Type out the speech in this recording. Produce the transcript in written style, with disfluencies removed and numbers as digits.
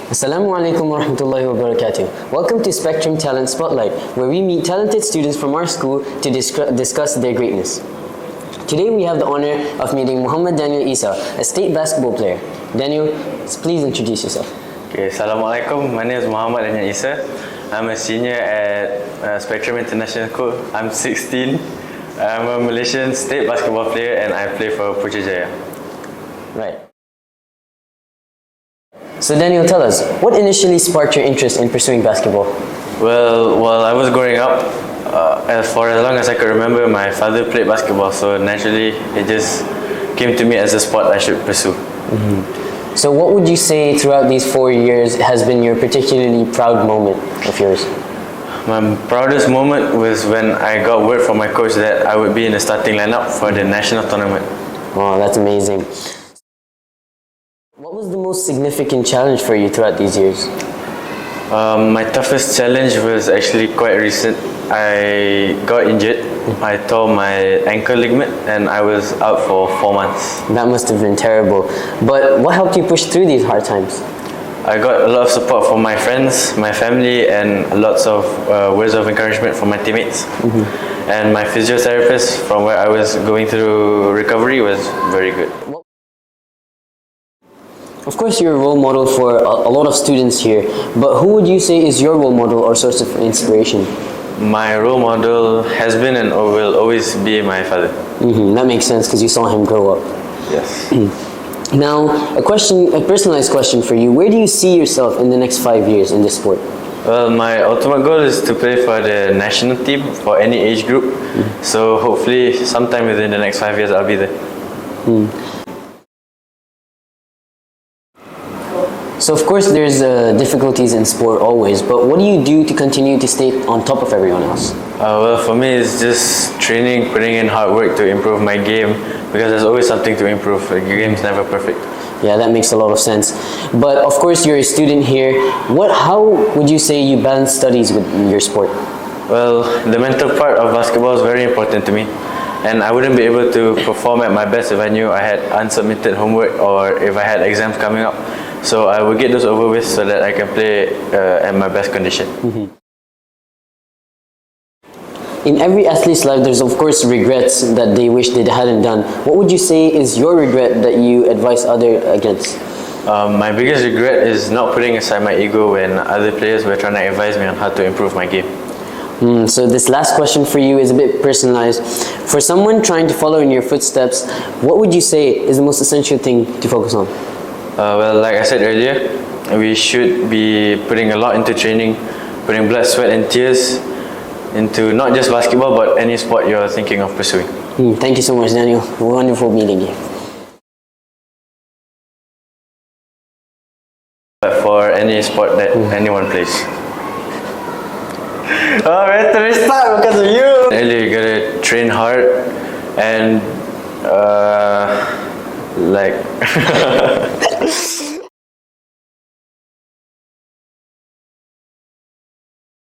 Assalamu alaikum wa rahmatullahi wa barakatuh. Welcome to Spectrum Talent Spotlight, where we meet talented students from our school to discuss their greatness. Today we have the honor of meeting Muhammad Daniel Isa, a state basketball player. Daniel, please introduce yourself. Okay, Assalamualaikum. My name is Muhammad Daniel Isa. I'm a senior at Spectrum International School. I'm 16. I'm a Malaysian state basketball player and I play for Putrajaya. Right. So Daniel, tell us, what initially sparked your interest in pursuing basketball? Well, while I was growing up, for as long as I could remember, my father played basketball, so naturally it just came to me as a sport I should pursue. So what would you say throughout these 4 years has been your particularly proud moment of yours? My proudest moment was when I got word from my coach that I would be in the starting lineup for the national tournament. Wow, that's amazing. What was the most significant challenge for you throughout these years? My toughest challenge was actually quite recent. I got injured. I tore my ankle ligament and I was out for 4 months. That must have been terrible. But what helped you push through these hard times? I got a lot of support from my friends, my family, and lots of words of encouragement from my teammates. And my physiotherapist, from where I was going through recovery, was very good. Of course, you're a role model for a lot of students here, but who would you say is your role model or source of inspiration? My role model has been and will always be my father. That makes sense because you saw him grow up. Yes. Now, a personalized question for you. Where do you see yourself in the next 5 years in this sport? Well, my ultimate goal is to play for the national team for any age group. So hopefully sometime within the next 5 years I'll be there. So of course there's difficulties in sport always, but what do you do to continue to stay on top of everyone else? Well, for me it's just training, putting in hard work to improve my game, because there's always something to improve. The game's never perfect. Yeah, that makes a lot of sense. But of course you're a student here. How would you say you balance studies with your sport? Well, the mental part of basketball is very important to me. And I wouldn't be able to perform at my best if I knew I had unsubmitted homework or if I had exams coming up. So I will get those over with so that I can play at my best condition. In every athlete's life, there's of course regrets that they wish they hadn't done. What would you say is your regret that you advise others against? My biggest regret is not putting aside my ego when other players were trying to advise me on how to improve my game. So this last question for you is a bit personalized. For someone trying to follow in your footsteps, what would you say is the most essential thing to focus on? Well, like I said earlier, we should be putting a lot into training, putting blood, sweat and tears into not just basketball but any sport you're thinking of pursuing. Thank you so much, Daniel. Wonderful meeting you. But for any sport that anyone plays. Oh, we had to restart because of you! Earlier you gotta train hard and like